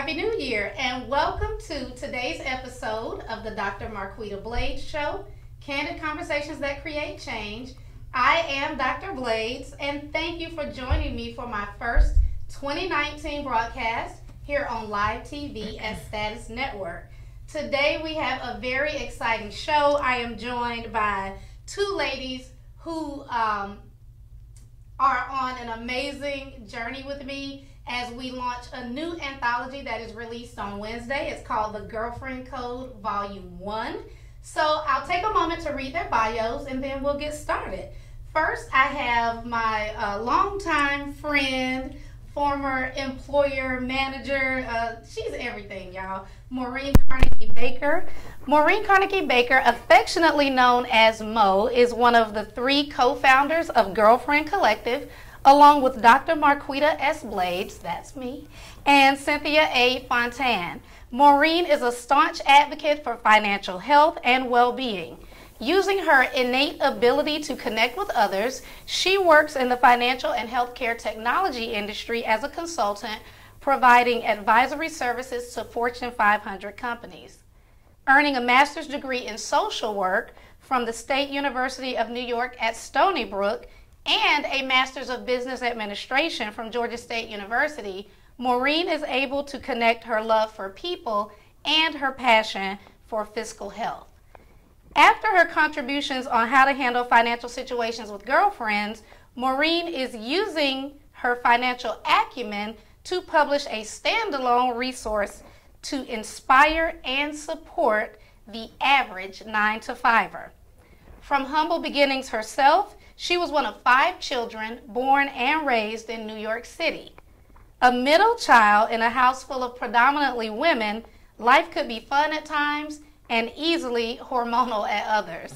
Happy New Year, and welcome to today's episode of the Dr. Marquita Blades Show, Candid Conversations that Create Change. I am Dr. Blades, and thank you for joining me for my first 2019 broadcast here on Live TV at Status Network. Today we have a very exciting show. I am joined by two ladies who are on an amazing journey with me as we launch a new anthology that is released on Wednesday. It's called The Gyrlfriend Code Volume 1. So I'll take a moment to read their bios and then we'll get started. First, I have my longtime friend, former employer, manager, she's everything, y'all, Maureen Carnakie-Baker. Maureen Carnakie-Baker, affectionately known as Mo, is one of the three co-founders of Gyrlfriend Collective, along with Dr. Marquita S. Blades, that's me, and Cynthia A. Fontan. Maureen is a staunch advocate for financial health and well-being. Using her innate ability to connect with others, she works in the financial and healthcare technology industry as a consultant, providing advisory services to Fortune 500 companies. Earning a master's degree in social work from the State University of New York at Stony Brook and a master's of business administration from Georgia State University, Maureen is able to connect her love for people and her passion for fiscal health. After her contributions on how to handle financial situations with girlfriends, Maureen is using her financial acumen to publish a standalone resource to inspire and support the average 9-to-5er. From humble beginnings herself, she was one of 5 children born and raised in New York City. A middle child in a house full of predominantly women, life could be fun at times and easily hormonal at others.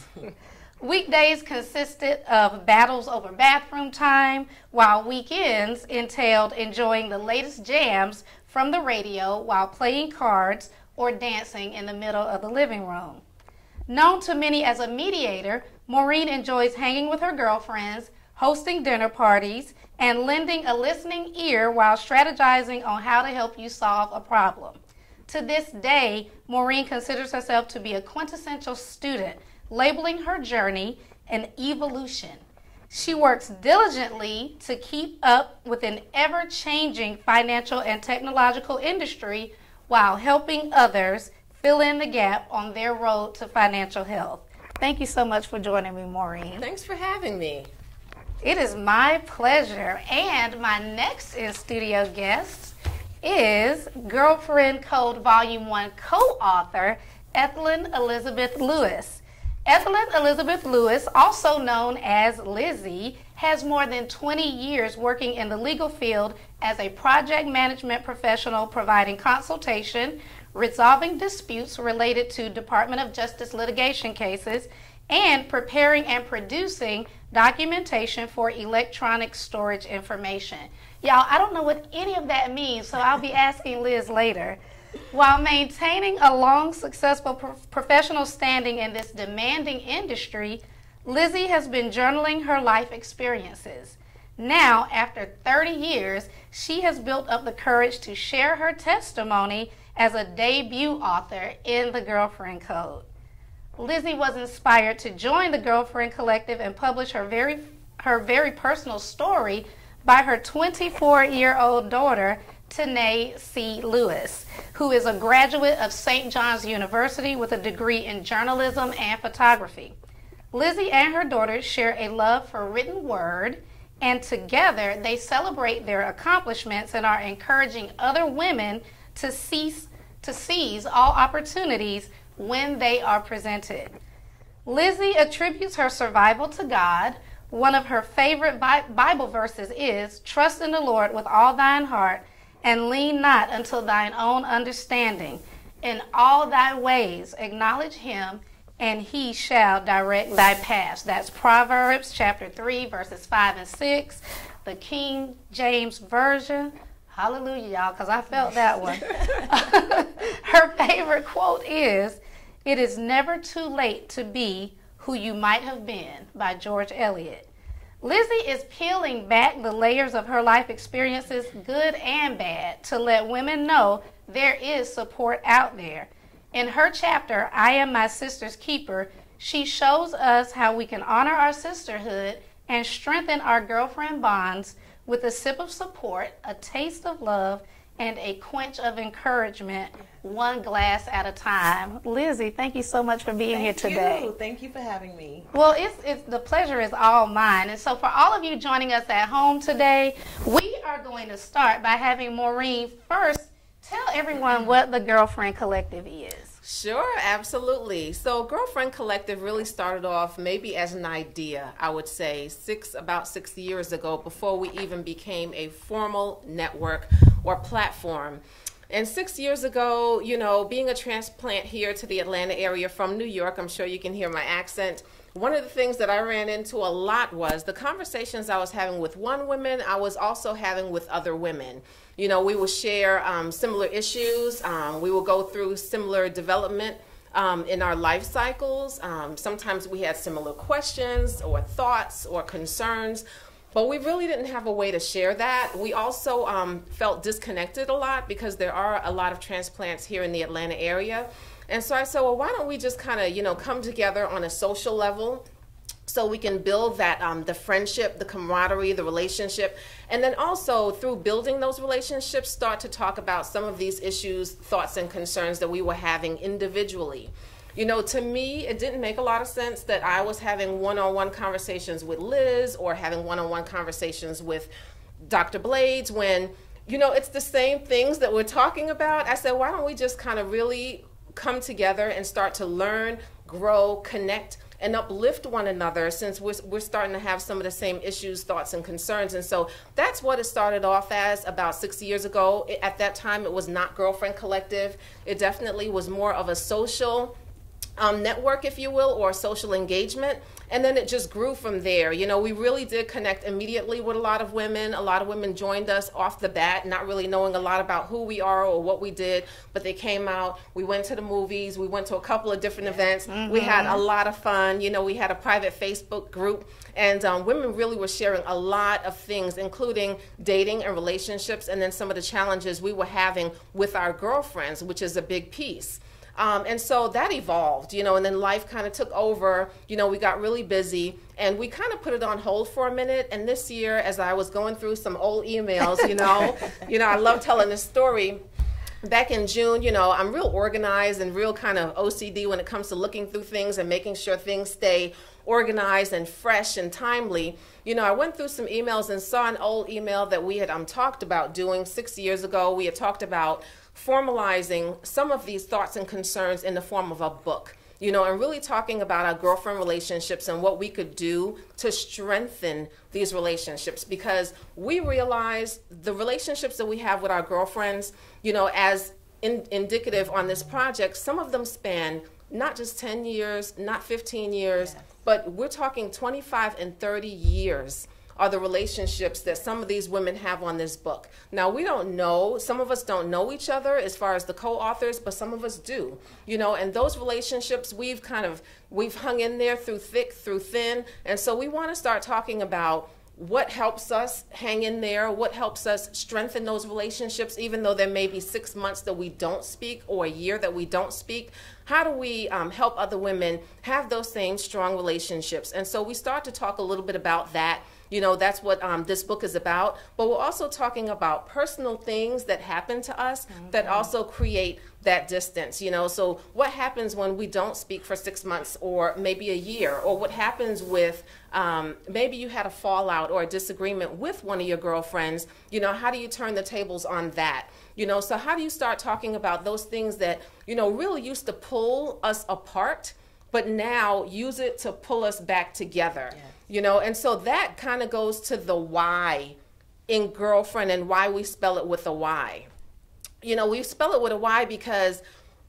Weekdays consisted of battles over bathroom time, while weekends entailed enjoying the latest jams from the radio while playing cards or dancing in the middle of the living room. Known to many as a mediator, Maureen enjoys hanging with her girlfriends, hosting dinner parties, and lending a listening ear while strategizing on how to help you solve a problem. To this day, Maureen considers herself to be a quintessential student, labeling her journey an evolution. She works diligently to keep up with an ever-changing financial and technological industry while helping others fill in the gap on their road to financial health. Thank you so much for joining me, Maureen. Thanks for having me. It is my pleasure. And my next in-studio guest is Gyrlfriend Code Volume 1 co-author, Ethelyn Elizabeth Lewis. Ethelyn Elizabeth Lewis, also known as Lizzy, has more than 20 years working in the legal field as a project management professional, providing consultation, resolving disputes related to Department of Justice litigation cases, and preparing and producing documentation for electronic storage information. Y'all, I don't know what any of that means, so I'll be asking Liz later. While maintaining a long, successful professional standing in this demanding industry, Lizzy has been journaling her life experiences. Now, after 30 years, she has built up the courage to share her testimony as a debut author in the Gyrlfriend Code. Lizzy was inspired to join the Gyrlfriend Collective and publish her very personal story by her 24-year-old daughter, Tanae C. Lewis, who is a graduate of St. John's University with a degree in journalism and photography. Lizzy and her daughter share a love for written word, and together they celebrate their accomplishments and are encouraging other women to seize all opportunities when they are presented. Lizzy attributes her survival to God. One of her favorite Bible verses is, "Trust in the Lord with all thine heart, and lean not unto thine own understanding. In all thy ways acknowledge him, and he shall direct thy paths." That's Proverbs chapter 3, verses 5 and 6, the King James Version. Hallelujah, y'all, because I felt that one. Her favorite quote is, "It is never too late to be who you might have been," by George Eliot. Lizzy is peeling back the layers of her life experiences, good and bad, to let women know there is support out there. In her chapter, I Am My Sister's Keeper, she shows us how we can honor our sisterhood and strengthen our girlfriend bonds with a sip of support, a taste of love, and a quench of encouragement, one glass at a time. Lizzy, thank you so much for being here today. Thank you for having me. Well, it's the pleasure is all mine. And so for all of you joining us at home today, we are going to start by having Maureen first tell everyone what the Gyrlfriend Collective is. Sure, absolutely. So Gyrlfriend Collective really started off maybe as an idea, I would say, about 6 years ago, before we even became a formal network or platform. And 6 years ago, you know, being a transplant here to the Atlanta area from New York, I'm sure you can hear my accent. One of the things that I ran into a lot was the conversations I was having with one woman, I was also having with other women. You know, we will share similar issues. We will go through similar development in our life cycles. Sometimes we had similar questions or thoughts or concerns, but we really didn't have a way to share that. We also felt disconnected a lot because there are a lot of transplants here in the Atlanta area. And so I said, well, why don't we just kind of, you know, come together on a social level so we can build that, the friendship, the camaraderie, the relationship, and then also through building those relationships, start to talk about some of these issues, thoughts, and concerns that we were having individually. You know, to me, it didn't make a lot of sense that I was having one-on-one conversations with Liz or having one-on-one conversations with Dr. Blades when, you know, it's the same things that we're talking about. I said, why don't we just kind of really come together and start to learn, grow, connect, and uplift one another, since we're starting to have some of the same issues, thoughts, and concerns. And so that's what it started off as about 6 years ago. At that time, it was not Gyrlfriend Collective. It definitely was more of a social network, if you will, or social engagement. And then it just grew from there. You know, we really did connect immediately with a lot of women. A lot of women joined us off the bat, not really knowing a lot about who we are or what we did, but they came out. We went to the movies. We went to a couple of different events. We had a lot of fun. You know, we had a private Facebook group, and women really were sharing a lot of things, including dating and relationships, and then some of the challenges we were having with our girlfriends, which is a big piece. And so that evolved, you know, and then life kind of took over. You know, we got really busy and we kind of put it on hold for a minute. And this year, as I was going through some old emails, you know, I love telling this story. Back in June, you know, I'm real organized and real kind of OCD when it comes to looking through things and making sure things stay organized and fresh and timely. You know, I went through some emails and saw an old email that we had talked about doing 6 years ago. We had talked about formalizing some of these thoughts and concerns in the form of a book, you know, and really talking about our girlfriend relationships and what we could do to strengthen these relationships, because we realize the relationships that we have with our girlfriends, you know, as indicative on this project, some of them span not just 10 years, not 15 years, but we're talking 25 and 30 years are the relationships that some of these women have on this book. Now, we don't know, some of us don't know each other as far as the co-authors, but some of us do, you know, and those relationships we've hung in there through thick, through thin, and so we want to start talking about what helps us hang in there, what helps us strengthen those relationships, even though there may be 6 months that we don't speak or a year that we don't speak. How do we help other women have those same strong relationships? And so we start to talk a little bit about that. You know, that's what this book is about. But we're also talking about personal things that happen to us that also create that distance, you know. So what happens when we don't speak for 6 months or maybe a year? Or what happens with maybe you had a fallout or a disagreement with one of your girlfriends? You know, how do you turn the tables on that? You know, so how do you start talking about those things that, you know, really used to pull us apart, but now use it to pull us back together? Yes. You know, and so that kind of goes to the why in Gyrlfriend and why we spell it with a Y. You know, we spell it with a Y because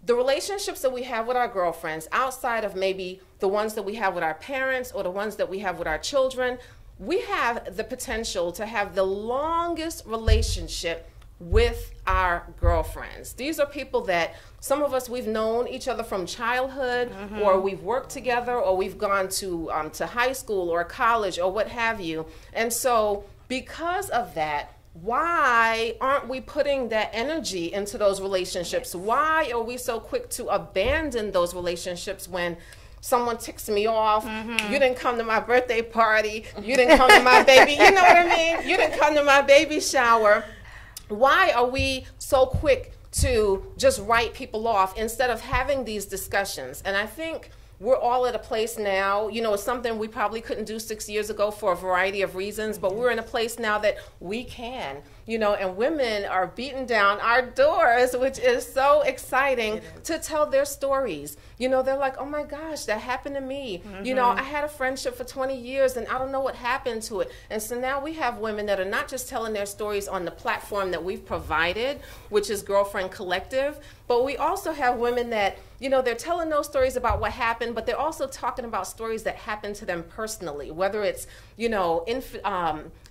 the relationships that we have with our girlfriends, outside of maybe the ones that we have with our parents or the ones that we have with our children, we have the potential to have the longest relationship with our girlfriends. These are people that some of us, we've known each other from childhood, or we've worked together, or we've gone to high school or college or what have you. And so because of that, why aren't we putting that energy into those relationships? Why are we so quick to abandon those relationships when someone ticks me off? You didn't come to my birthday party. You didn't come to my baby, you know what I mean? You didn't come to my baby shower. Why are we so quick to just write people off instead of having these discussions? And I think we're all at a place now, you know, it's something we probably couldn't do 6 years ago for a variety of reasons, but we're in a place now that we can, you know, and women are beating down our doors, which is so exciting to tell their stories. You know, they're like, oh my gosh, that happened to me. You know, I had a friendship for 20 years and I don't know what happened to it. And so now we have women that are not just telling their stories on the platform that we've provided, which is Gyrlfriend Collective, but we also have women that, you know, they're telling those stories about what happened, but they're also talking about stories that happened to them personally, whether it's, you know,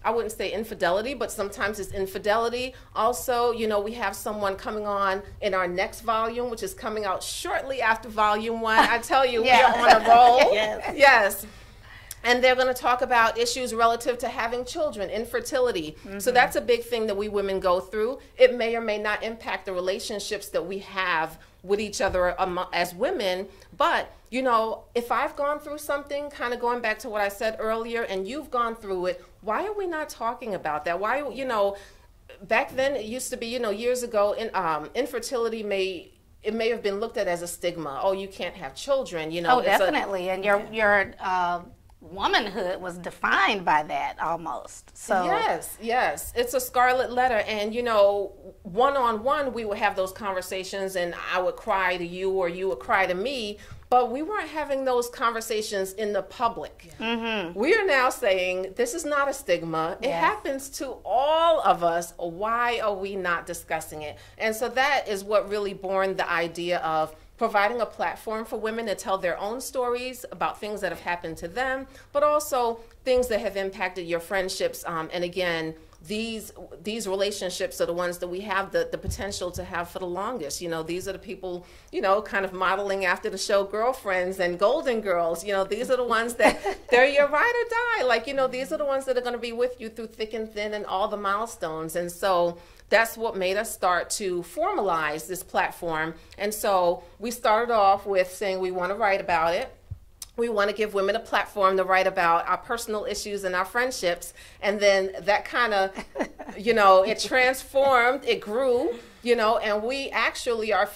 I wouldn't say infidelity, but sometimes it's infidelity. Also, you know, we have someone coming on in our next volume, which is coming out shortly after volume 1. I tell you, we are on a roll. Yes. And they're going to talk about issues relative to having children, infertility. So that's a big thing that we women go through. It may or may not impact the relationships that we have with each other as women. But, you know, if I've gone through something, kind of going back to what I said earlier, and you've gone through it, why are we not talking about that? Why, you know, back then it used to be, you know, years ago, infertility may have been looked at as a stigma. Oh, you can't have children, you know. Oh, definitely. And your womanhood was defined by that almost. So yes, it's a scarlet letter. And you know, one-on-one we would have those conversations and I would cry to you or you would cry to me, but we weren't having those conversations in the public. We are now saying this is not a stigma. It happens to all of us. Why are we not discussing it? And so that is what really born the idea of providing a platform for women to tell their own stories about things that have happened to them, but also things that have impacted your friendships. And again, these relationships are the ones that we have the potential to have for the longest. You know, these are the people, you know, kind of modeling after the show Girlfriends and Golden Girls. You know, these are the ones that they're your ride or die. Like, you know, these are the ones that are going to be with you through thick and thin and all the milestones. And so that's what made us start to formalize this platform. And so we started off with saying we want to write about it. We want to give women a platform to write about our personal issues and our friendships. And then that kind of, you know, it transformed, it grew, you know, and we actually are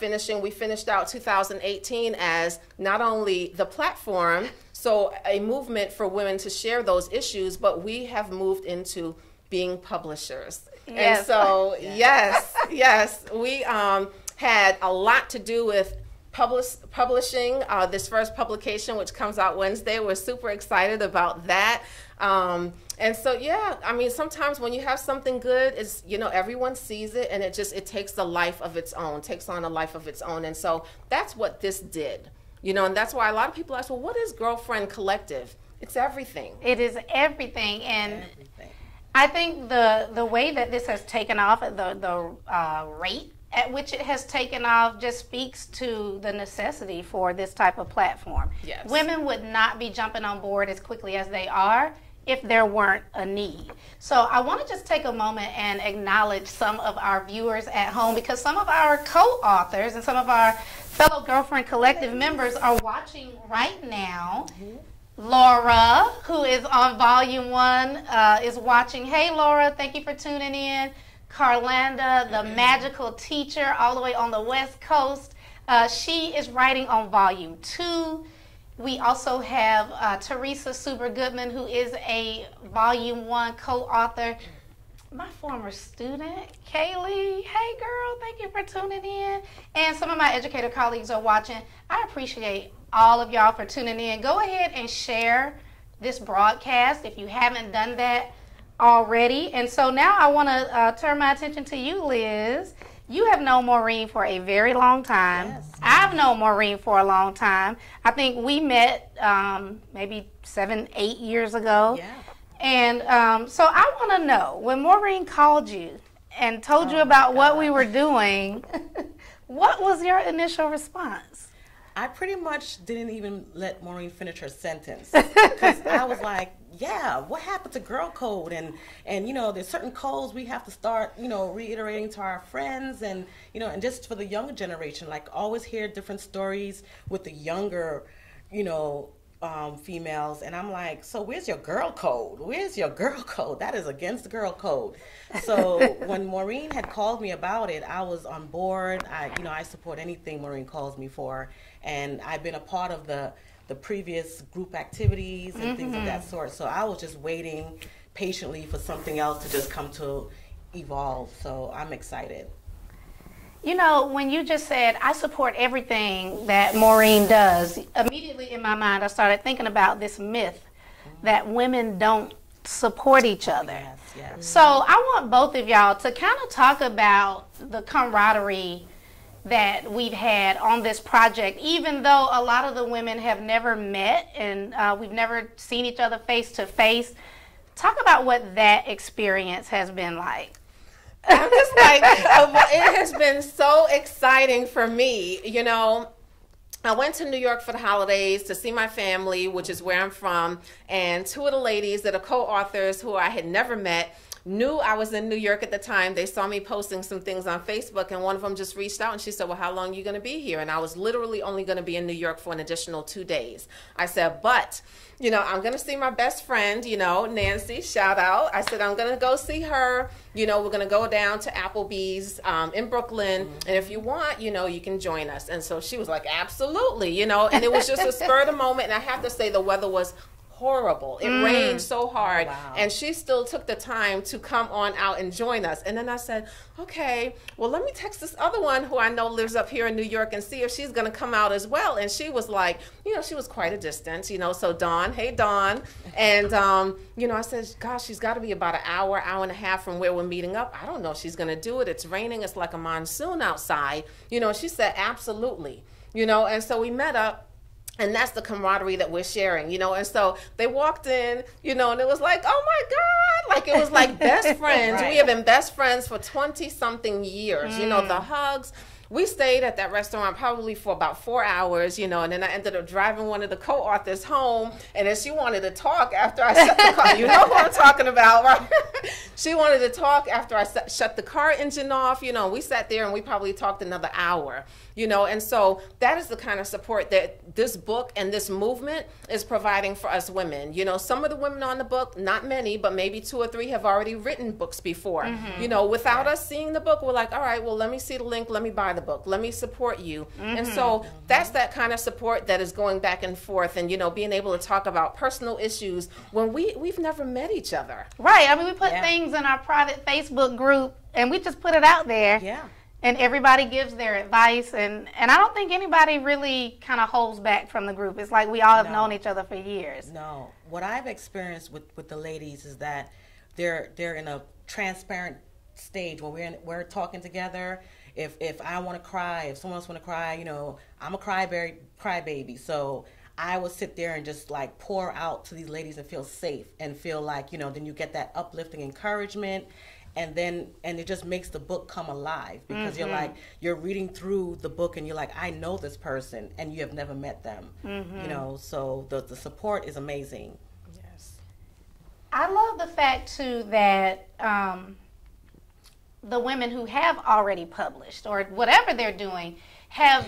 we finished out 2018 as not only the platform, so a movement for women to share those issues, but we have moved into being publishers. Yes. And so, yes, we had a lot to do with publishing this first publication, which comes out Wednesday. We're super excited about that. And so, yeah, I mean, sometimes when you have something good, it's, you know, everyone sees it and it takes a life of its own, takes on a life of its own. And so that's what this did, you know, and that's why a lot of people ask, well, what is Gyrlfriend Collective? It's everything. It is everything. And I think the way that this has taken off, the rate at which it has taken off just speaks to the necessity for this type of platform. Yes. Women would not be jumping on board as quickly as they are if there weren't a need. So I want to just take a moment and acknowledge some of our viewers at home, because some of our co-authors and some of our fellow Gyrlfriend Collective members are watching right now. Laura, who is on volume 1, is watching. Hey, Laura, thank you for tuning in. Carlanda, the magical teacher, all the way on the West Coast. She is writing on volume 2. We also have Teresa Super Goodman, who is a volume 1 co-author. My former student, Kaylee. Hey, girl, thank you for tuning in. And some of my educator colleagues are watching. I appreciate all of y'all for tuning in. Go ahead and share this broadcast if you haven't done that already. And so now I want to turn my attention to you, Liz. You have known Maureen for a very long time. Yes. I've known Maureen for a long time. I think we met maybe 7, 8 years ago. Yeah. And so I want to know, when Maureen called you and told you about what we were doing, what was your initial response? I pretty much didn't even let Maureen finish her sentence because I was like, yeah, what happened to girl code? And you know, there's certain codes we have to start, you know, reiterating to our friends and, you know, and just for the younger generation, like always hear different stories with the younger, you know, females. And I'm like, so where's your girl code? Where's your girl code? That is against the girl code. So when Maureen had called me about it, I was on board. I support anything Maureen calls me for. And I've been a part of the previous group activities and things of that sort. So I was just waiting patiently for something else to just come to evolve. So I'm excited. You know, when you just said, I support everything that Maureen does, immediately in my mind I started thinking about this myth that women don't support each other. Yes, yes. So I want both of y'all to kind of talk about the camaraderie that we've had on this project, even though a lot of the women have never met and we've never seen each other face to face. Talk about what that experience has been like. I'm just like, it has been so exciting for me. You know, I went to New York for the holidays to see my family, which is where I'm from, and two of the ladies that are co-authors who I had never met knew I was in New York at the time. They saw me posting some things on Facebook, and one of them just reached out and she said, well, how long are you going to be here? And I was literally only going to be in New York for an additional 2 days. I said, but, you know, I'm going to see my best friend, you know, Nancy, shout out. I said, I'm going to go see her. You know, we're going to go down to Applebee's in Brooklyn. And if you want, you know, you can join us. And so she was like, absolutely, you know, and it was just a spur of the moment. And I have to say the weather was horrible. It rained so hard. Wow. And she still took the time to come on out and join us. And then I said, okay, well, let me text this other one who I know lives up here in New York and see if she's going to come out as well. And she was like, you know, she was quite a distance, you know, so Dawn, hey, Dawn. And, you know, I said, gosh, she's got to be about an hour, hour and a half from where we're meeting up. I don't know if she's going to do it. It's raining. It's like a monsoon outside. You know, she said, absolutely. You know, and so we met up. And that's the camaraderie that we're sharing, you know. And so they walked in, you know, and it was like, oh my God, like it was like best friends. Right. We have been best friends for 20-something years, you know, the hugs. We stayed at that restaurant probably for about 4 hours, you know, and then I ended up driving one of the co-authors home, and then she wanted to talk after I shut the car. You know who I'm talking about, right? She wanted to talk after I shut the car engine off, you know. We sat there and we probably talked another hour, you know, and so that is the kind of support that this book and this movement is providing for us women. You know, some of the women on the book, not many, but maybe 2 or 3 have already written books before. You know, without us seeing the book, we're like, all right, well, let me see the link, let me buy the book, let me support you. And so that's that kind of support that is going back and forth and, you know, being able to talk about personal issues when we've never met each other. Right. I mean, we put things in our private Facebook group and we just put it out there. Yeah. And everybody gives their advice, and I don't think anybody really kind of holds back from the group. It's like we all have known each other for years. No. What I've experienced with the ladies is that they're in a transparent stage when we're talking together. If I want to cry, if someone else want to cry, you know, I'm a crybaby. So I would sit there and just like pour out to these ladies and feel safe and feel like, you know, then you get that uplifting encouragement. And it just makes the book come alive because you're reading through the book and you're like, I know this person and you have never met them, you know, so the support is amazing. Yes. I love the fact too that the women who have already published or whatever they're doing have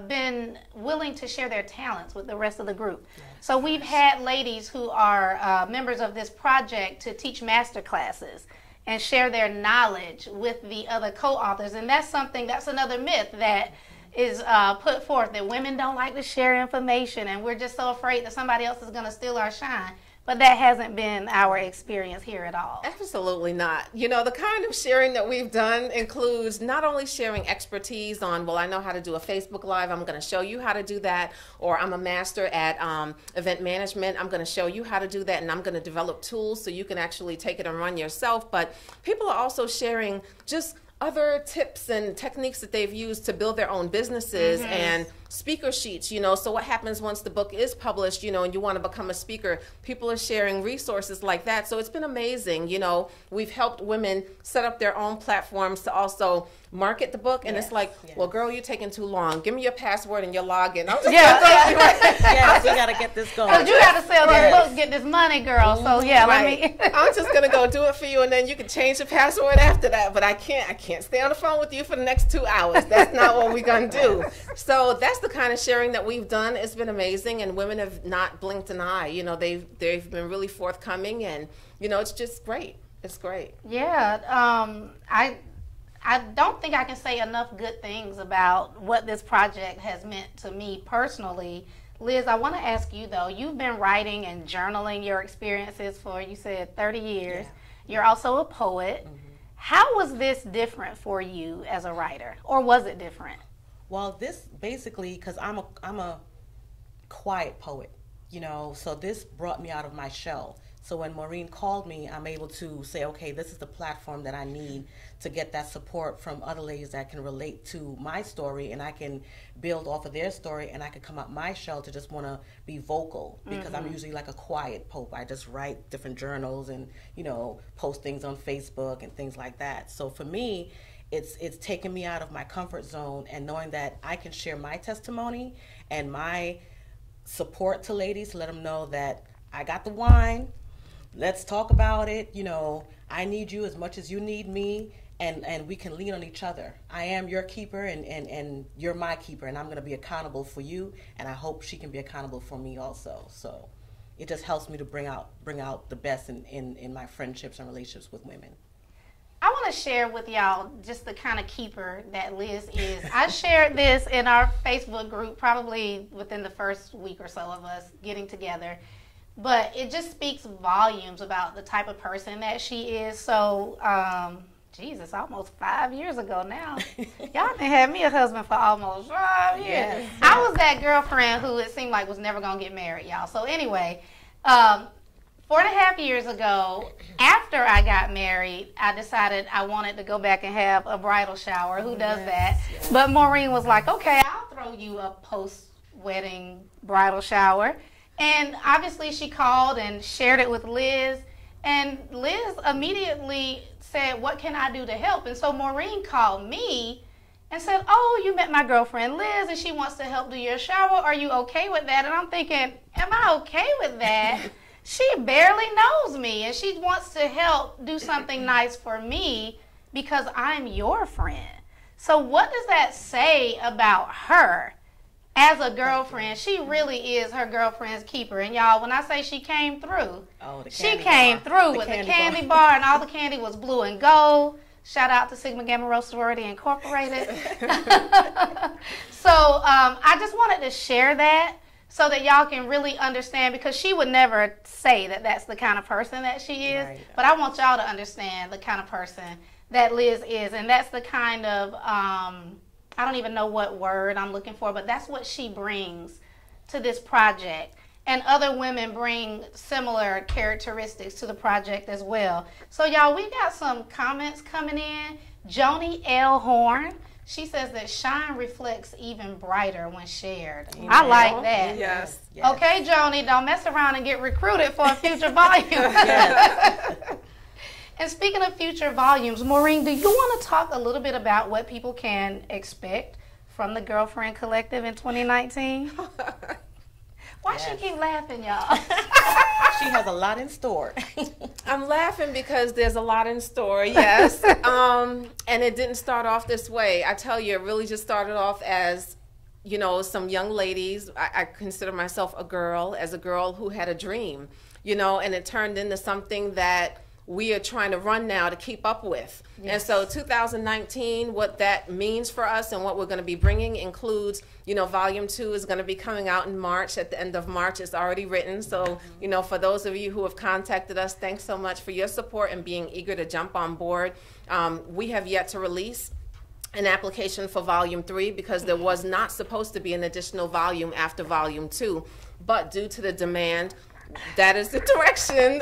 been willing to share their talents with the rest of the group. Yes. So we've had ladies who are members of this project to teach master classes and share their knowledge with the other co-authors. And that's another myth that is put forth, that women don't like to share information and we're just so afraid that somebody else is going to steal our shine. But that hasn't been our experience here at all. Absolutely not. You know, the kind of sharing that we've done includes not only sharing expertise on, well, I know how to do a Facebook Live, I'm going to show you how to do that, or I'm a master at event management, I'm going to show you how to do that, and I'm going to develop tools so you can actually take it and run yourself. But people are also sharing just other tips and techniques that they've used to build their own businesses and speaker sheets, you know. So what happens once the book is published, you know, and you want to become a speaker, people are sharing resources like that. So it's been amazing, you know. We've helped women set up their own platforms to also market the book, and it's like, well, girl, you're taking too long. Give me your password and your login. I'm just yes, we gotta get this going. You gotta sell those books, get this money, girl. So yeah, let me. I'm just gonna go do it for you, and then you can change the password after that. But I can't stay on the phone with you for the next 2 hours. That's not what we're gonna do. So that's the kind of sharing that we've done. It's been amazing, and women have not blinked an eye. You know, they've been really forthcoming, and you know, it's just great. It's great. Yeah, I don't think I can say enough good things about what this project has meant to me personally. Liz, I want to ask you though, you've been writing and journaling your experiences for, you said, 30 years. Yeah. You're also a poet. How was this different for you as a writer, or was it different? Well, this basically, because I'm a quiet poet, you know, so this brought me out of my shell. So when Maureen called me, I'm able to say, okay, this is the platform that I need to get that support from other ladies that can relate to my story, and I can build off of their story, and I can come out my shell to just want to be vocal, because I'm usually like a quiet poet. I just write different journals and, you know, post things on Facebook and things like that. So for me, it's taken me out of my comfort zone, and knowing that I can share my testimony and my support to ladies, to let them know that I got the wine. Let's talk about it. You know, I need you as much as you need me, and we can lean on each other. I am your keeper, and you're my keeper, and I'm going to be accountable for you, and I hope she can be accountable for me also. So it just helps me to bring out the best in my friendships and relationships with women. I want to share with y'all just the kind of keeper that Liz is. I shared this in our Facebook group probably within the first week or so of us getting together. But it just speaks volumes about the type of person that she is. So, Jesus, almost 5 years ago now. Y'all done had me a husband for almost 5 years. Yes. I was that girlfriend who it seemed like was never going to get married, y'all. So anyway, 4.5 years ago, after I got married, I decided I wanted to go back and have a bridal shower. Who does that? Yes. But Maureen was like, okay, I'll throw you a post-wedding bridal shower. And obviously she called and shared it with Liz, and Liz immediately said, what can I do to help? And so Maureen called me and said, oh, you met my girlfriend Liz, and she wants to help do your shower. Are you okay with that? And I'm thinking, am I okay with that? She barely knows me, and she wants to help do something nice for me because I'm your friend. So what does that say about her? As a girlfriend, she really is her girlfriend's keeper. And y'all, when I say she came through, she came through with the candy bar, and all the candy was blue and gold. Shout out to Sigma Gamma Rho Sorority Incorporated. So I just wanted to share that so that y'all can really understand, because she would never say that that's the kind of person that she is. Right. But I want y'all to understand the kind of person that Liz is, and that's the kind of... I don't even know what word I'm looking for, but that's what she brings to this project. And other women bring similar characteristics to the project as well. So y'all, we got some comments coming in. Joni L. Horn, she says that shine reflects even brighter when shared. Amen. I like that. Yes. Okay, Joni, don't mess around and get recruited for a future volume. And speaking of future volumes, Maureen, do you want to talk a little bit about what people can expect from the Gyrlfriend Collective in 2019? Why she keep laughing, y'all? She has a lot in store. I'm laughing because there's a lot in store, yes. And it didn't start off this way. I tell you, it really just started off as, you know, some young ladies. I consider myself a girl who had a dream, you know, and it turned into something that we are trying to run now to keep up with. Yes. And so 2019, what that means for us and what we're going to be bringing includes, you know, volume 2 is going to be coming out in March. At the end of March, it's already written. So, you know, for those of you who have contacted us, thanks so much for your support and being eager to jump on board. We have yet to release an application for volume 3 because there was not supposed to be an additional volume after volume 2. But due to the demand, That is the direction,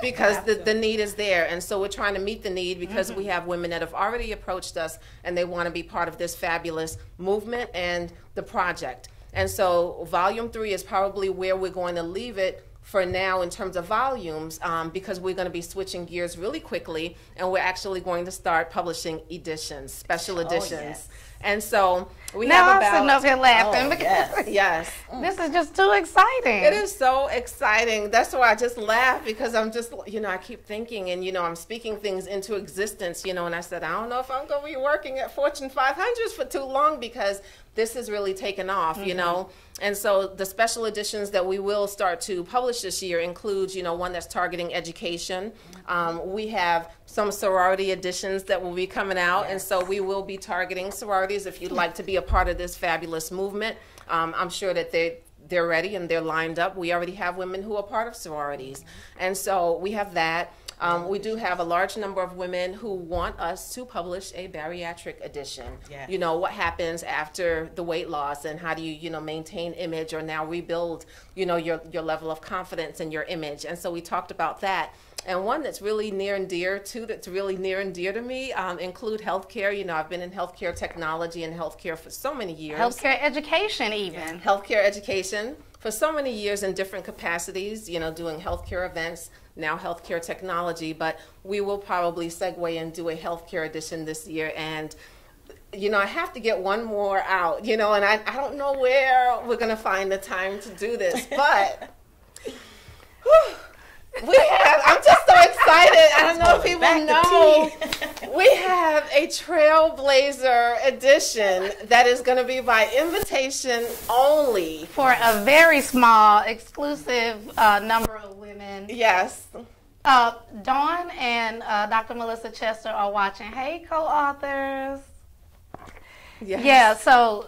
because the need is there. And so we're trying to meet the need because we have women that have already approached us and they want to be part of this fabulous movement and the project. And so volume 3 is probably where we're going to leave it for now in terms of volumes, because we're going to be switching gears really quickly, and we're actually going to start publishing editions, special editions. Yes. And so we Now have I'm about... sitting up here laughing yes. because Yes. this is just too exciting. It is so exciting. That's why I just laugh, because I'm just, I keep thinking, and, I'm speaking things into existence, and I said, I don't know if I'm going to be working at Fortune 500s for too long, because this has really taken off, And so the special editions that we will start to publish this year includes, one that's targeting education. We have some sorority editions that will be coming out, and so we will be targeting sororities if you'd like to be a part of this fabulous movement. I'm sure that they're ready and they're lined up. We already have women who are part of sororities, and so we have that. We do have a large number of women who want us to publish a bariatric edition. Yeah. What happens after the weight loss, and how do you, maintain image, or now rebuild, your level of confidence in your image. And so we talked about that. And one that's really near and dear to me, include healthcare. I've been in healthcare technology and healthcare for so many years. Healthcare education even. Healthcare education for so many years in different capacities, doing healthcare events, now healthcare technology, but we will probably segue and do a healthcare edition this year. And I have to get one more out, and I don't know where we're going to find the time to do this, but I'm just so excited. I don't know if people know. We have a Trailblazer edition that is going to be by invitation only. For a very small, exclusive number of women. Yes. Dawn and Dr. Melissa Chester are watching. Hey, co-authors. Yes. Yeah, so...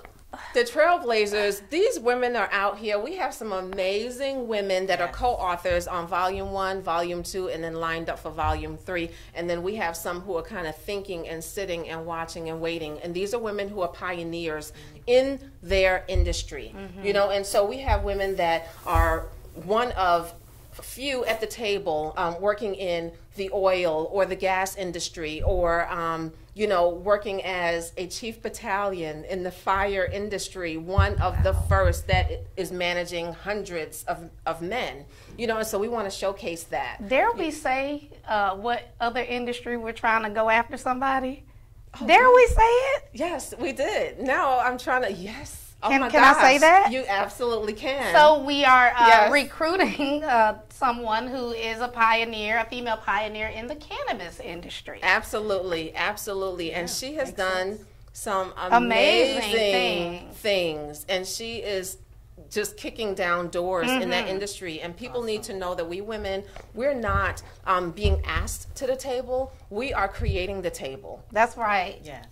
The Trailblazers, these women are out here. We have some amazing women that are co-authors on Volume 1, Volume 2, and then lined up for Volume 3. And then we have some who are kind of thinking and sitting and watching and waiting. And these are women who are pioneers in their industry. And so we have women that are one of few at the table working in the oil or the gas industry, or working as a chief battalion in the fire industry, one of the first that is managing hundreds of men, and so we want to showcase that. Dare we say what other industry we're trying to go after somebody? Dare we say it? Yes, we did. No, I'm trying to, yes. Can I say that? You absolutely can. So we are recruiting someone who is a pioneer, a female pioneer in the cannabis industry. Absolutely, absolutely. And she has done some amazing things. And she is just kicking down doors in that industry. And people need to know that we women, we're not being asked to the table. We are creating the table. That's right. Yes.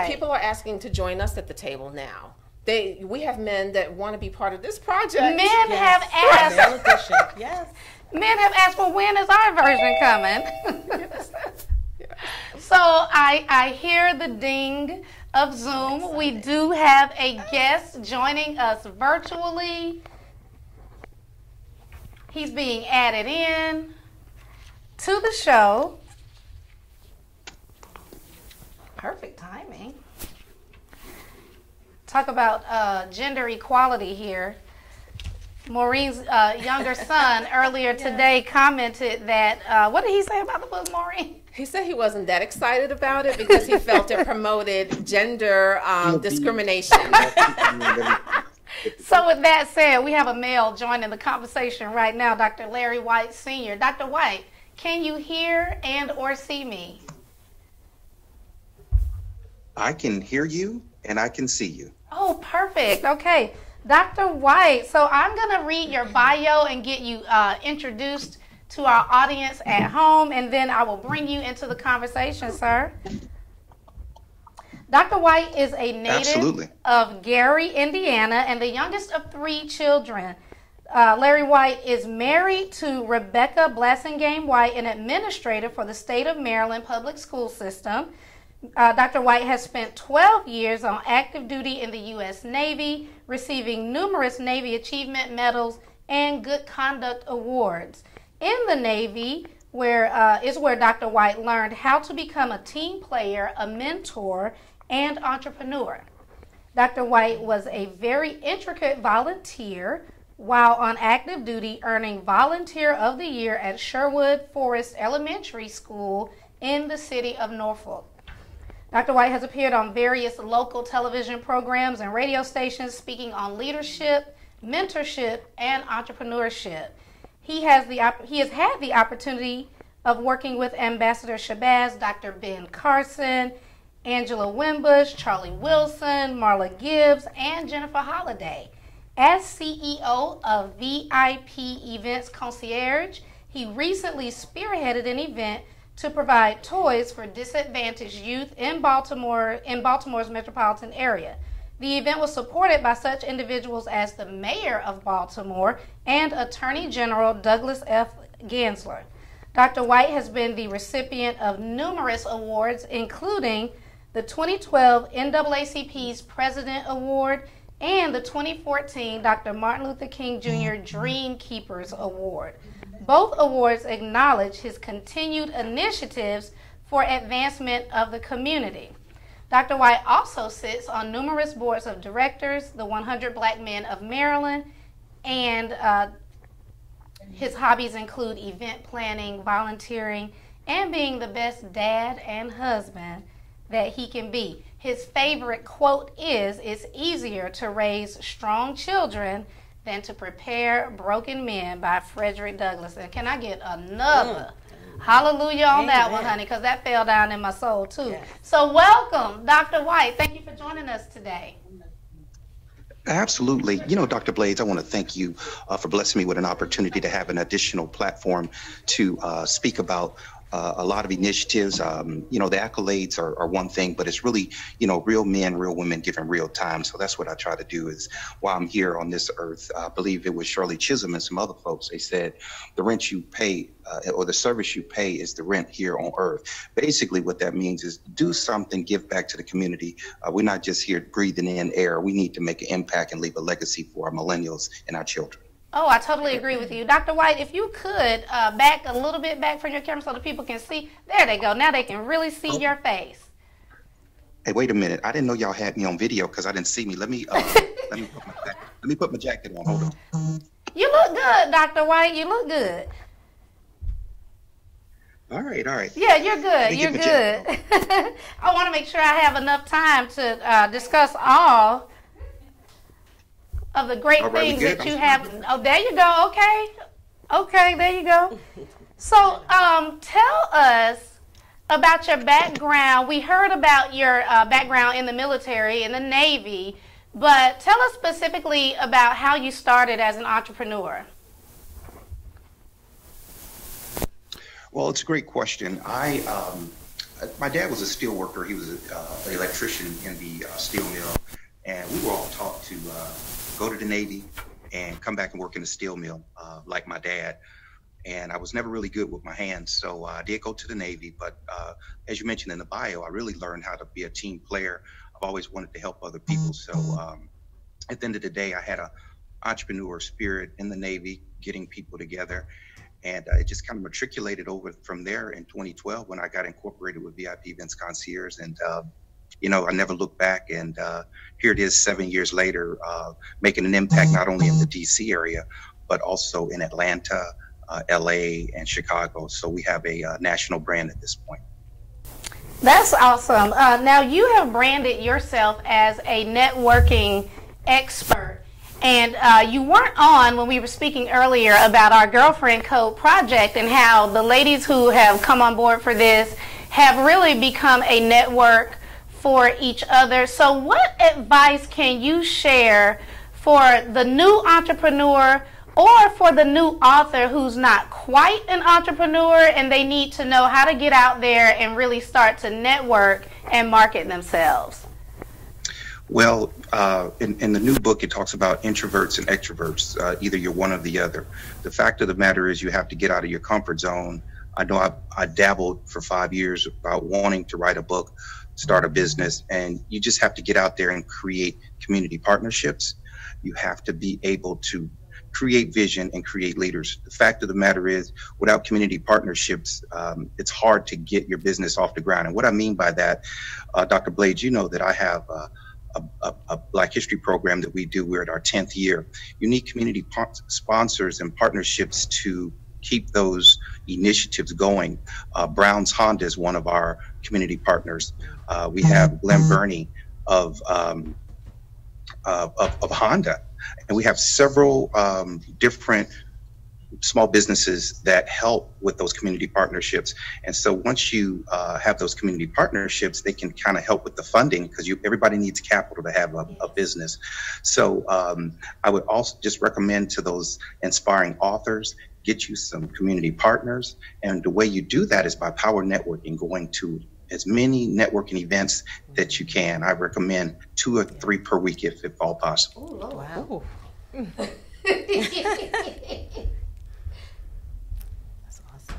People are asking to join us at the table now. We have men that want to be part of this project. Men have asked. Yes. Men have asked, well, when is our version coming? So I hear the ding of Zoom. We do have a guest joining us virtually. He's being added in to the show. Perfect timing. Talk about gender equality here. Maureen's younger son earlier today commented that, what did he say about the book, Maureen? He said he wasn't that excited about it because he felt it promoted gender discrimination. So with that said, we have a male joining the conversation right now, Dr. Larry White Sr. Dr. White, can you hear and or see me? I can hear you and I can see you. Oh, perfect. Okay. Dr. White, so I'm going to read your bio and get you introduced to our audience at home, and then I will bring you into the conversation, sir. Dr. White is a native of Gary, Indiana, and the youngest of 3 children. Larry White is married to Rebecca Blassingame White, an administrator for the state of Maryland public school system. Dr. White has spent 12 years on active duty in the U.S. Navy, receiving numerous Navy Achievement Medals and Good Conduct Awards. In the Navy, where Dr. White learned how to become a team player, a mentor, and entrepreneur. Dr. White was a very intricate volunteer while on active duty, earning Volunteer of the Year at Sherwood Forest Elementary School in the city of Norfolk. Dr. White has appeared on various local television programs and radio stations speaking on leadership, mentorship, and entrepreneurship. He has had the opportunity of working with Ambassador Shabazz, Dr. Ben Carson, Angela Wimbush, Charlie Wilson, Marla Gibbs, and Jennifer Holliday. As CEO of VIP Events Concierge, he recently spearheaded an event to provide toys for disadvantaged youth in Baltimore's metropolitan area. The event was supported by such individuals as the Mayor of Baltimore and Attorney General Douglas F. Gansler. Dr. White has been the recipient of numerous awards, including the 2012 NAACP's President Award and the 2014 Dr. Martin Luther King Jr. Dream Keepers Award. Both awards acknowledge his continued initiatives for advancement of the community. Dr. White also sits on numerous boards of directors, the 100 Black Men of Maryland, and his hobbies include event planning, volunteering, and being the best dad and husband that he can be. His favorite quote is, "It's easier to raise strong children than to prepare broken men," by Frederick Douglass. And can I get another hallelujah on that one, honey, because that fell down in my soul too. Yes. So welcome, Dr. White. Thank you for joining us today. Absolutely. You know, Dr. Blades, I want to thank you for blessing me with an opportunity to have an additional platform to speak about a lot of initiatives. You know, the accolades are one thing, but it's really, you know, real men, real women given real time. So that's what I try to do is while I'm here on this earth. I believe it was Shirley Chisholm and some other folks. They said the rent you pay or the service you pay is the rent here on earth. Basically, what that means is do something, give back to the community. We're not just here breathing in air. We need to make an impact and leave a legacy for our millennials and our children. Oh, I totally agree with you. Dr. White, if you could back a little bit back from your camera so the people can see. There they go. Now they can really see your face. Hey, wait a minute. I didn't know y'all had me on video because I didn't see me. Let me put my jacket on. Hold on. You look good, Dr. White. You look good. All right. Yeah, you're good. You're good. I want to make sure I have enough time to discuss all of the great things that you have. Oh, there you go. Okay, there you go. So tell us about your background. We heard about your background in the military, in the Navy, but tell us specifically about how you started as an entrepreneur. Well, it's a great question. My dad was a steel worker. He was an electrician in the steel mill, and we were all taught to go to the Navy and come back and work in the steel mill like my dad. And I was never really good with my hands, so I did go to the Navy. But as you mentioned in the bio, I really learned how to be a team player. I've always wanted to help other people. So at the end of the day, I had an entrepreneur spirit in the Navy, getting people together. And it just kind of matriculated over from there in 2012 when I got incorporated with VIP Events Concierge. And you know, I never looked back, and here it is 7 years later, making an impact not only in the DC area, but also in Atlanta, LA, and Chicago. So we have a national brand at this point. That's awesome. Now you have branded yourself as a networking expert. And you weren't on when we were speaking earlier about our Girlfriend Code project and how the ladies who have come on board for this have really become a network for each other. So what advice can you share for the new entrepreneur or for the new author who's not quite an entrepreneur and they need to know how to get out there and really start to network and market themselves? Well, in the new book, it talks about introverts and extroverts. Either you're one or the other. The fact of the matter is you have to get out of your comfort zone. I know I dabbled for 5 years about wanting to write a book, start a business, and you just have to get out there and create community partnerships. You have to be able to create vision, and create leaders. The fact of the matter is, without community partnerships, it's hard to get your business off the ground. And what I mean by that, Dr. Blades, you know that I have a Black History program that we do. We're at our 10th year. You need community sponsors and partnerships to keep those initiatives going. Brown's Honda is one of our community partners. We have Glenn Burney of Honda, and we have several different small businesses that help with those community partnerships. And so once you have those community partnerships, they can kind of help with the funding, because everybody needs capital to have a business. So I would also just recommend to those inspiring authors, get you some community partners. And the way you do that is by power networking, going to as many networking events that you can. I recommend 2 or 3 per week if all possible. Ooh, Wow. That's awesome.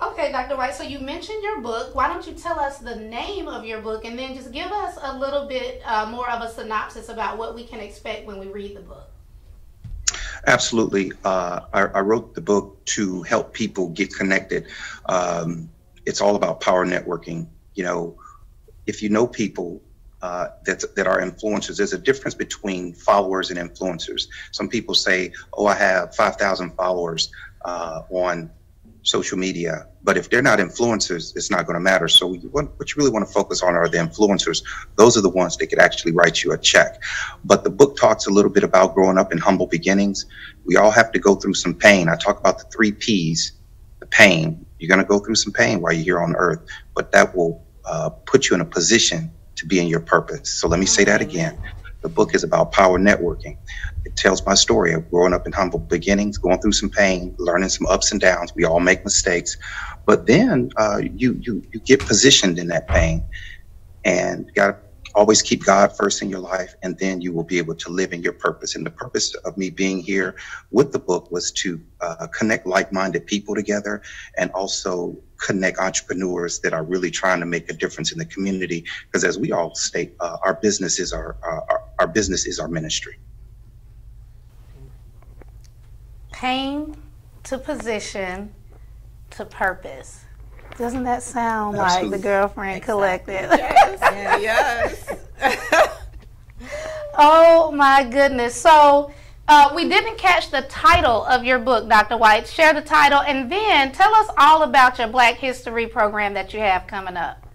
Okay, Dr. White, so you mentioned your book. Why don't you tell us the name of your book, and then just give us a little bit more of a synopsis about what we can expect when we read the book. Absolutely. I wrote the book to help people get connected. It's all about power networking. You know, if you know people that are influencers, there's a difference between followers and influencers. Some people say, oh, I have 5,000 followers on social media, but if they're not influencers, it's not going to matter. So what you really want to focus on are the influencers. Those are the ones that could actually write you a check. But the book talks a little bit about growing up in humble beginnings. We all have to go through some pain. I talk about the 3 Ps, the pain. You're going to go through some pain while you're here on earth, but that will put you in a position to be in your purpose. So let me say that again. The book is about power networking. It tells my story of growing up in humble beginnings, going through some pain, learning some ups and downs. We all make mistakes, but then you get positioned in that pain, and you got to always keep God first in your life, and then you will be able to live in your purpose. And the purpose of me being here with the book was to connect like-minded people together, and also connect entrepreneurs that are really trying to make a difference in the community. Because as we all state, our business is our business is our ministry. Pain to position to purpose. Doesn't that sound like the Gyrlfriend Collective? Yes. Oh my goodness. So we didn't catch the title of your book, Dr. White. Share the title, and then tell us all about your Black History program that you have coming up.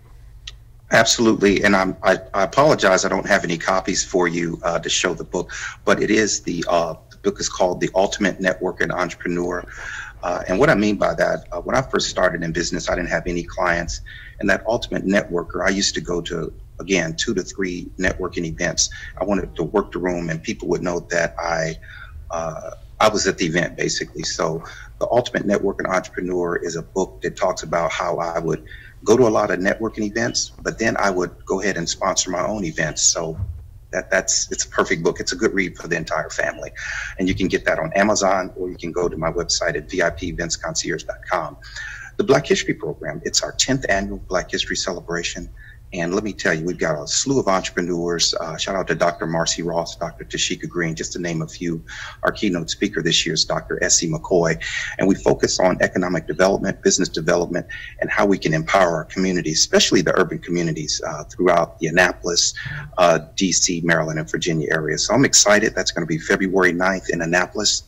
Absolutely, and I apologize, I don't have any copies for you to show the book, but it is the book is called The Ultimate Networker and Entrepreneur. And what I mean by that, when I first started in business, I didn't have any clients. And that ultimate networker, I used to go to, again, 2 to 3 networking events. I wanted to work the room, and people would know that I was at the event, basically. So The Ultimate Networker and Entrepreneur is a book that talks about how I would go to a lot of networking events, but then I would go ahead and sponsor my own events. So it's a perfect book. It's a good read for the entire family. And you can get that on Amazon, or you can go to my website at VIPeventsconcierge.com. The Black History Program, it's our 10th annual Black History celebration. And let me tell you, we've got a slew of entrepreneurs. Shout out to Dr. Marcy Ross, Dr. Tashika Green, just to name a few. Our keynote speaker this year is Dr. S.C. McCoy. And we focus on economic development, business development, and how we can empower our communities, especially the urban communities throughout the Annapolis, D.C., Maryland, and Virginia areas. So I'm excited. That's going to be February 9th in Annapolis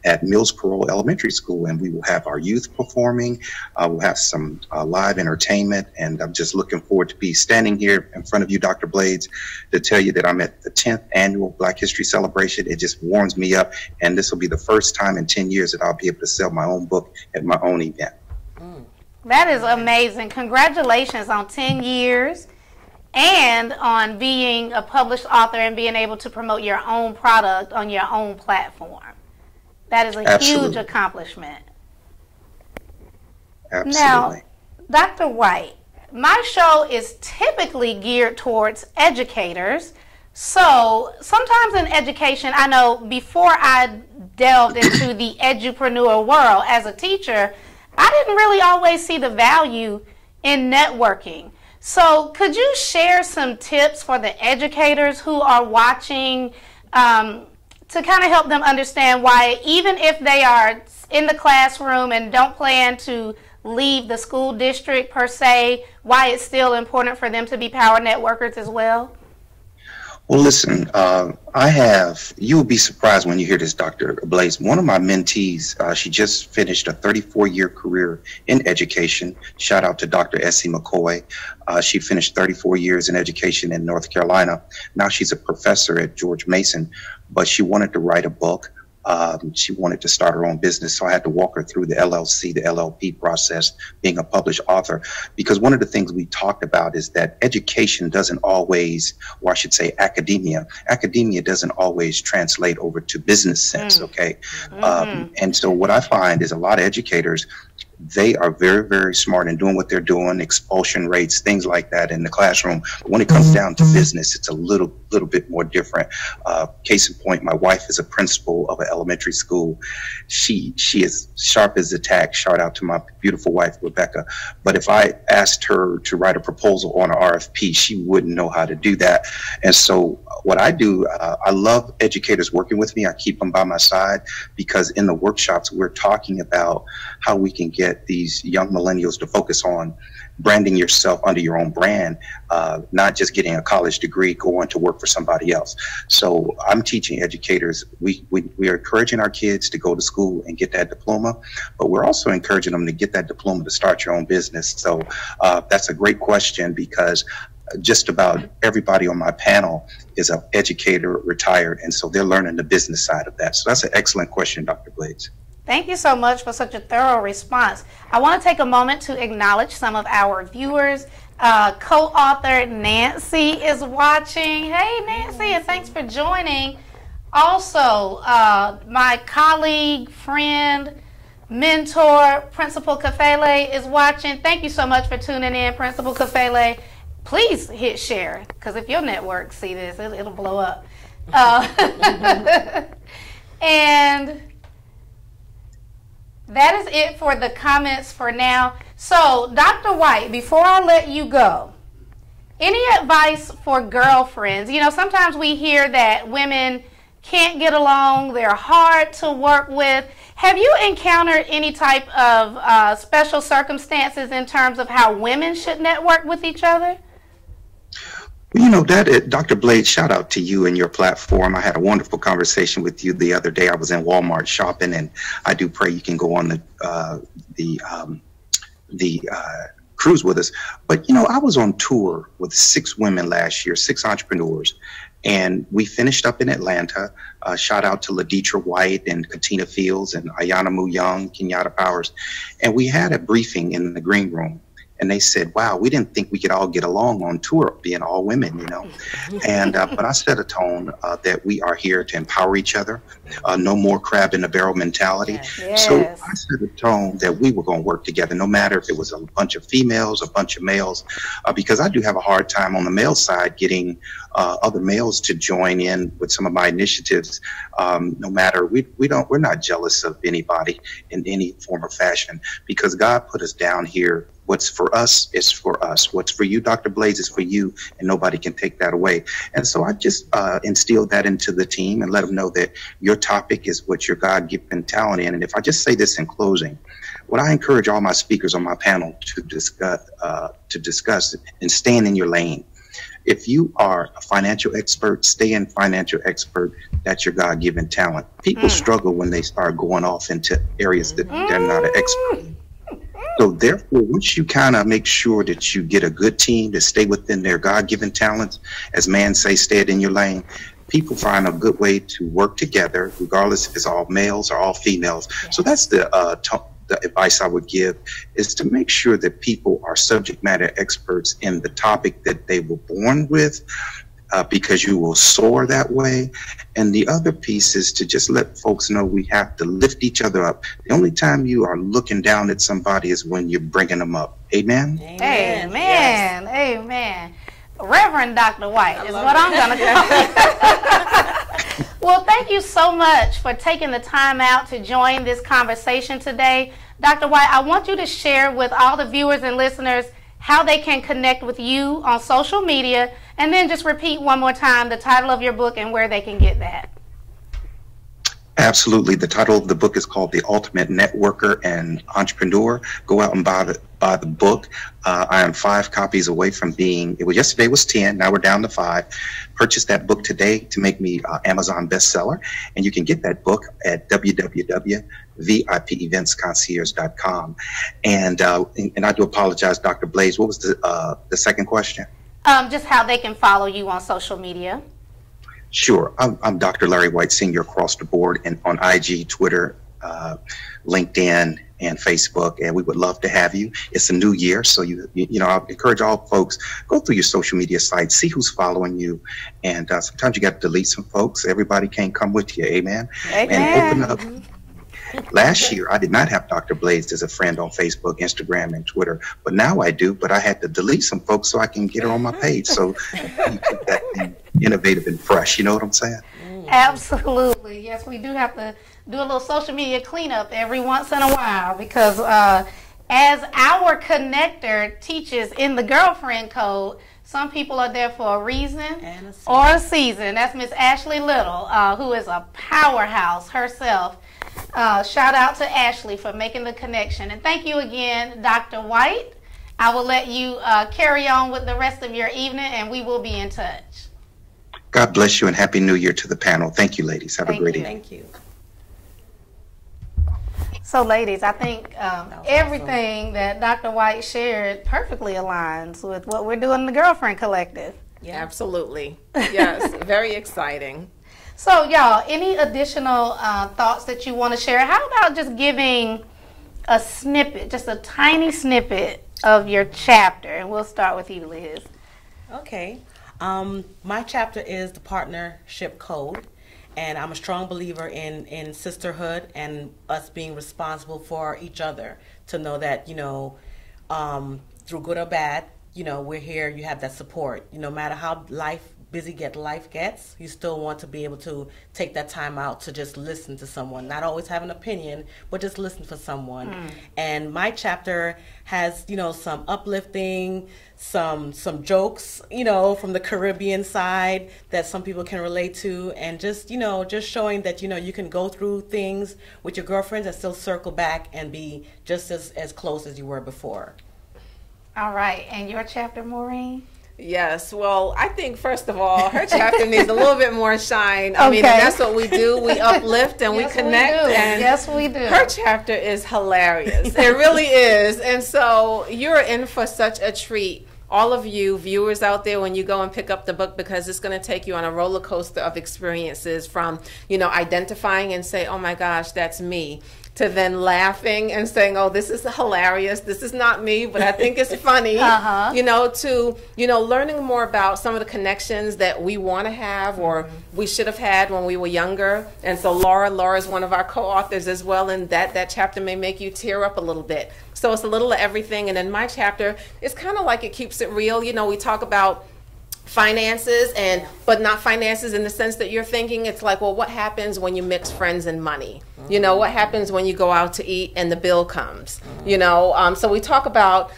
at Mills Parole Elementary School. And we will have our youth performing. We'll have some live entertainment. And I'm just looking forward to be standing here in front of you, Dr. Blades, to tell you that I'm at the 10th annual Black History celebration. It just warms me up, and this will be the first time in 10 years that I'll be able to sell my own book at my own event. That is amazing. Congratulations on 10 years and on being a published author and being able to promote your own product on your own platform. That is a Absolutely. huge accomplishment. Absolutely. Now, Dr. White, my show is typically geared towards educators. So sometimes in education, I know before I delved into the edupreneur world as a teacher, I didn't really always see the value in networking. So could you share some tips for the educators who are watching to kind of help them understand why, even if they are in the classroom and don't plan to leave the school district per se, why it's still important for them to be power networkers as well? Well, listen, you'll be surprised when you hear this, Dr. Blaze. One of my mentees, she just finished a 34-year career in education. Shout out to Dr. Essie McCoy. She finished 34 years in education in North Carolina. Now she's a professor at George Mason, but she wanted to write a book. She wanted to start her own business, so I had to walk her through the LLC, the LLP process, being a published author, because one of the things we talked about is that education doesn't always, or I should say academia doesn't always translate over to business sense, okay? And so what I find is a lot of educators, they are very, very smart in doing what they're doing, expulsion rates, things like that in the classroom. But when it comes down to business, it's a little bit more different. Case in point, my wife is a principal of an elementary school. She is sharp as a tack. Shout out to my beautiful wife, Rebecca. But if I asked her to write a proposal on an RFP, she wouldn't know how to do that. And so what I do, I love educators working with me. I keep them by my side, because in the workshops, we're talking about how we can get these young millennials to focus on branding yourself under your own brand, not just getting a college degree, going to work for somebody else. So I'm teaching educators. We are encouraging our kids to go to school and get that diploma, but we're also encouraging them to get that diploma to start your own business. So that's a great question, because just about everybody on my panel is an educator, retired, and so they're learning the business side of that. So that's an excellent question, Dr. Blades. Thank you so much for such a thorough response. I want to take a moment to acknowledge some of our viewers. Co-author Nancy is watching. Hey, Nancy, and thanks for joining. Also, my colleague, friend, mentor, Principal Kafele is watching. Thank you so much for tuning in, Principal Kafele. Please hit share, because if your network see this, it'll blow up. And that is it for the comments for now. So, Dr. White, before I let you go, any advice for girlfriends? You know, sometimes we hear that women can't get along, they're hard to work with. Have you encountered any type of special circumstances in terms of how women should network with each other? You know, Dr. Blade, shout out to you and your platform. I had a wonderful conversation with you the other day. I was in Walmart shopping, and I do pray you can go on the cruise with us. But, you know, I was on tour with 6 women last year, 6 entrepreneurs, and we finished up in Atlanta. Shout out to Laditra White and Katina Fields and Ayana Mu Young, Kenyatta Powers. And we had a briefing in the green room. And they said, wow, we didn't think we could all get along on tour, being all women, you know. And but I set a tone that we are here to empower each other. No more crab in the barrel mentality. Yes. So I set a tone that we were going to work together, no matter if it was a bunch of females, a bunch of males, because I do have a hard time on the male side getting other males to join in with some of my initiatives. No matter, we're not jealous of anybody in any form or fashion, because God put us down here. What's for us is for us. What's for you, Dr. Blaze, is for you, and nobody can take that away. And so I just instilled that into the team and let them know that your topic is what your God-given talent in. And if I just say this in closing, what I encourage all my speakers on my panel to discuss and staying in your lane. If you are a financial expert, stay in financial expert. That's your God-given talent. People struggle when they start going off into areas that they're not an expert. So therefore, once you kind of make sure that you get a good team to stay within their God-given talents, as man say, stay in your lane, people find a good way to work together, regardless if it's all males or all females. Yes. So that's the advice I would give, is to make sure that people are subject matter experts in the topic that they were born with, because you will soar that way. And the other piece is to just let folks know we have to lift each other up. The only time you are looking down at somebody is when you're bringing them up. Amen? Amen. Amen. Yes. Amen. Reverend Dr. White is what I'm going to call it. Well, thank you so much for taking the time out to join this conversation today. Dr. White, I want you to share with all the viewers and listeners how they can connect with you on social media, and then just repeat one more time the title of your book and where they can get that. Absolutely. The title of the book is called The Ultimate Networker and Entrepreneur. Go out and buy the book. I am 5 copies away from being, yesterday was 10, now we're down to 5. Purchase that book today to make me Amazon bestseller. And you can get that book at www.vipeventsconcierge.com. And I do apologize, Dr. Blaze. What was the second question? Just how they can follow you on social media. Sure. I'm Dr. Larry White, Senior, across the board, and on IG, Twitter, LinkedIn, and Facebook. And we would love to have you. It's a new year, so you know, I encourage all folks, go through your social media sites, see who's following you, and sometimes you got to delete some folks. Everybody can't come with you. Amen. Amen. And open up. Last year, I did not have Dr. Blaze as a friend on Facebook, Instagram, and Twitter, but now I do. But I had to delete some folks so I can get her on my page. So you keep that thing innovative and fresh. You know what I'm saying? Absolutely. Yes, we do have to do a little social media cleanup every once in a while because as our connector teaches in the Girlfriend Code, some people are there for a reason or a season. That's Miss Ashley Little, who is a powerhouse herself. Shout out to Ashley for making the connection. And thank you again, Dr. White. I will let you carry on with the rest of your evening, and we will be in touch. God bless you, and Happy New Year to the panel. Thank you, ladies. Have a great evening. Thank you. So, ladies, I think everything that Dr. White shared perfectly aligns with what we're doing in the Girlfriend Collective. Yeah, absolutely. Yes, very exciting. So, y'all, any additional thoughts that you want to share? How about just giving a snippet, just a tiny snippet of your chapter? And we'll start with you, Liz. Okay. My chapter is the Partnership Code, and I'm a strong believer in sisterhood and us being responsible for each other, to know that, you know, through good or bad, you know, we're here, you have that support. No matter how busy life gets, you still want to be able to take that time out to just listen to someone, not always have an opinion, but just listen for someone. And my chapter has, you know, some uplifting, some jokes, you know, from the Caribbean side that some people can relate to, and just, you know, just showing that, you know, you can go through things with your girlfriends and still circle back and be just as close as you were before. All right. And your chapter, Maureen? Yes, well, I think, first of all, her chapter needs a little bit more shine. I mean, and that's what we do. We uplift and we connect. And yes, we do. Her chapter is hilarious. It really is. And so you're in for such a treat, all of you viewers out there, when you go and pick up the book, because it's going to take you on a roller coaster of experiences from, you know, identifying and say, oh my gosh, that's me, to then laughing and saying, oh, this is hilarious. This is not me, but I think it's funny. You know, to, you know, learning more about some of the connections that we want to have or we should have had when we were younger. And so Laura is one of our co-authors as well, and that chapter may make you tear up a little bit. So it's a little of everything. And in my chapter, it's kind of like it keeps it real. You know, we talk about finances, but not finances in the sense that you're thinking. It's like, well, what happens when you mix friends and money? You know, what happens when you go out to eat and the bill comes? You know, so we talk about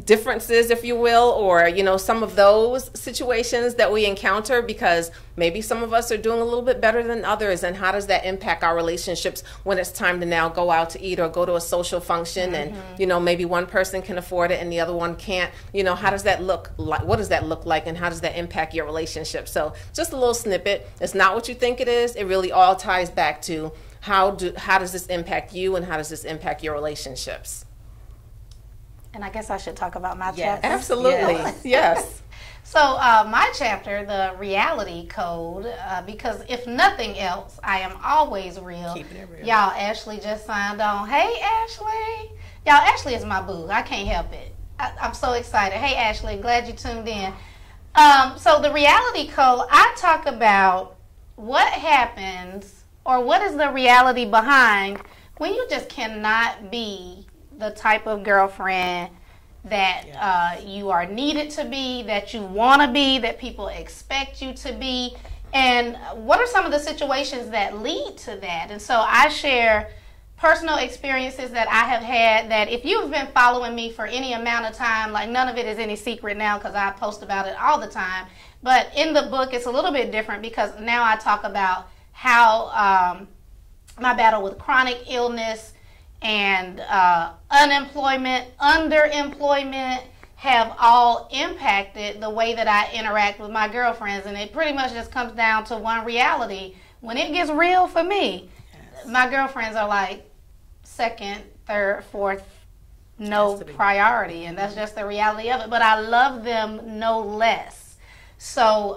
differences, if you will, or, you know, some of those situations that we encounter, because maybe some of us are doing a little bit better than others, and how does that impact our relationships when it's time to now go out to eat or go to a social function, and, you know, maybe one person can afford it and the other one can't. You know, how does that look like? What does that look like, and how does that impact your relationship? So just a little snippet. It's not what you think it is. It really all ties back to how does this impact you, and how does this impact your relationships? And I guess I should talk about my chapter. Absolutely. Yes. So my chapter, the Reality Code, because if nothing else, I am always real. Keeping it real. Y'all, Ashley just signed on. Hey, Ashley. Y'all, Ashley is my boo. I can't help it. I'm so excited. Hey, Ashley, glad you tuned in. So the Reality Code, I talk about what happens, or what is the reality behind when you just cannot be the type of girlfriend that you are needed to be, that you want to be, that people expect you to be, and what are some of the situations that lead to that. And so I share personal experiences that I have had, that if you've been following me for any amount of time, like, none of it is any secret now because I post about it all the time, but in the book it's a little bit different because now I talk about how my battle with chronic illness and unemployment, underemployment have all impacted the way that I interact with my girlfriends. And it pretty much just comes down to one reality. When it gets real for me, my girlfriends are like second, third, fourth, no priority. And that's just the reality of it. But I love them no less. So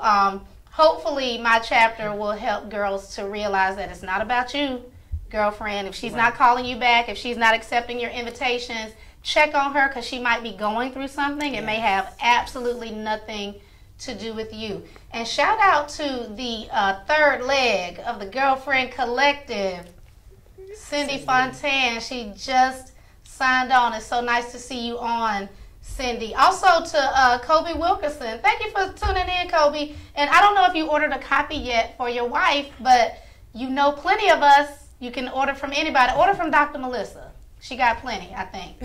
hopefully my chapter will help girls to realize that it's not about you, girlfriend. If she's not calling you back, if she's not accepting your invitations, check on her, because she might be going through something. It may have absolutely nothing to do with you. And shout out to the third leg of the Girlfriend Collective, Cindy Fontaine. She just signed on. It's so nice to see you on, Cindy. Also to Kobe Wilkerson. Thank you for tuning in, Kobe. And I don't know if you ordered a copy yet for your wife, but you know plenty of us. You can order from anybody. Order from Dr. Melissa. She got plenty, I think.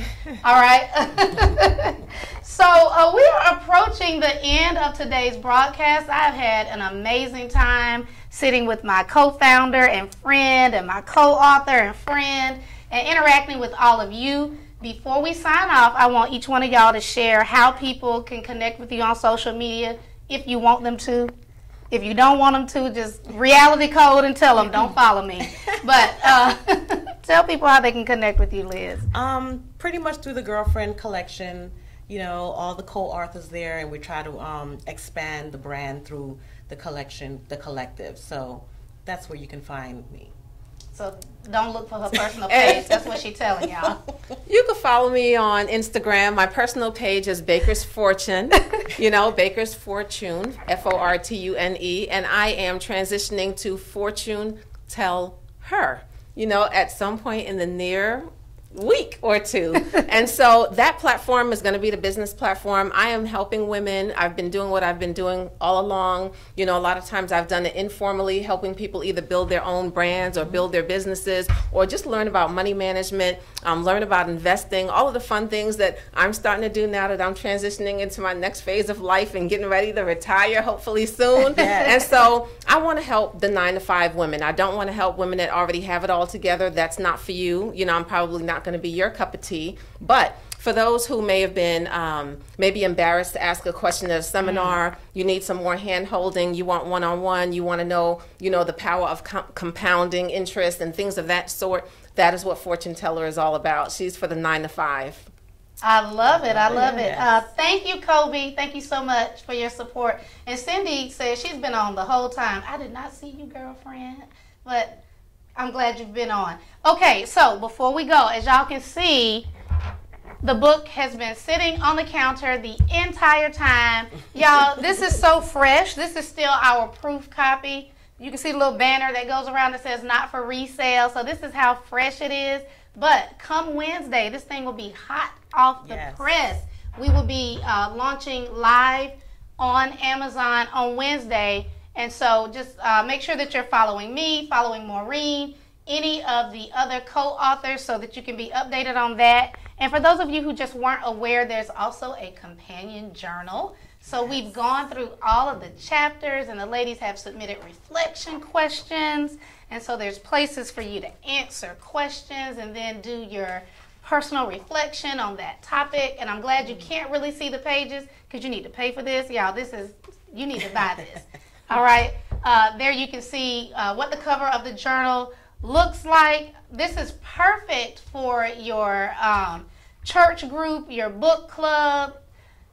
All right. So we are approaching the end of today's broadcast. I've had an amazing time sitting with my co-founder and friend and my co-author and friend and interacting with all of you. Before we sign off, I want each one of y'all to share how people can connect with you on social media if you want them to. If you don't want them to, just reality code and tell them, don't follow me. But tell people how they can connect with you, Liz. Pretty much through the Girlfriend collection, you know, all the co-authors there, and we try to expand the brand through the collection, the collective. So that's where you can find me. So don't look for her personal page. That's what she's telling y'all. You can follow me on Instagram. My personal page is Baker's Fortune. You know, Baker's Fortune, Fortune. And I am transitioning to Fortune Tell Her, you know, at some point in the near week or two. And so that platform is going to be the business platform. I am helping women. I've been doing what I've been doing all along. You know, a lot of times I've done it informally, helping people either build their own brands or build their businesses, or just learn about money management, learn about investing, all of the fun things that I'm starting to do now that I'm transitioning into my next phase of life and getting ready to retire, hopefully soon. And so I want to help the 9-to-5 women. I don't want to help women that already have it all together. That's not for you. You know, I'm probably not going to be your cup of tea. But for those who may have been maybe embarrassed to ask a question at a seminar, you need some more hand-holding, you want one-on-one, you want to know, you know, the power of compounding interest and things of that sort, that is what Fortune Teller is all about. She's for the 9-to-5. I love it. I love it. Thank you, Kobe. Thank you so much for your support. And Cindy says she's been on the whole time. I did not see you, girlfriend, but I'm glad you've been on. Okay, so before we go, as y'all can see, the book has been sitting on the counter the entire time. Y'all, this is so fresh. This is still our proof copy. You can see the little banner that goes around that says not for resale. So this is how fresh it is. But come Wednesday, this thing will be hot off the press. We will be launching Lyve on Amazon on Wednesday. And so just make sure that you're following me, following Maureen, any of the other co-authors, so that you can be updated on that. And for those of you who just weren't aware, there's also a companion journal. So we've gone through all of the chapters, and the ladies have submitted reflection questions. And so there's places for you to answer questions and then do your personal reflection on that topic. And I'm glad you can't really see the pages, because you need to pay for this. Y'all, you need to buy this. All right, there you can see what the cover of the journal looks like. This is perfect for your church group, your book club,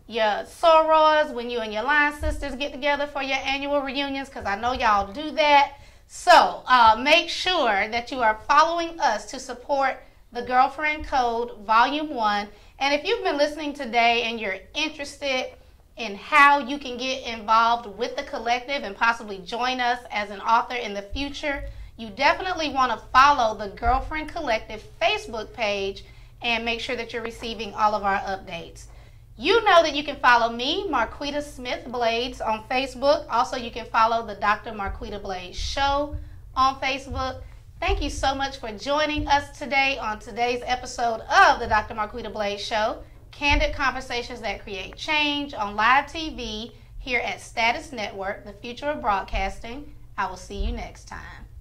your sorors, when you and your line sisters get together for your annual reunions, because I know y'all do that. So make sure that you are following us to support the Girlfriend Code Volume 1. And if you've been listening today and you're interested in how you can get involved with the collective and possibly join us as an author in the future, you definitely want to follow the Girlfriend Collective Facebook page and make sure that you're receiving all of our updates. You know that you can follow me, Marquita Smith Blades, on Facebook. Also, you can follow the Dr. Marquita Blades Show on Facebook. Thank you so much for joining us today on today's episode of the Dr. Marquita Blades Show, Candid Conversations that Create Change, on live TV here at Status Network, the future of broadcasting. I will see you next time.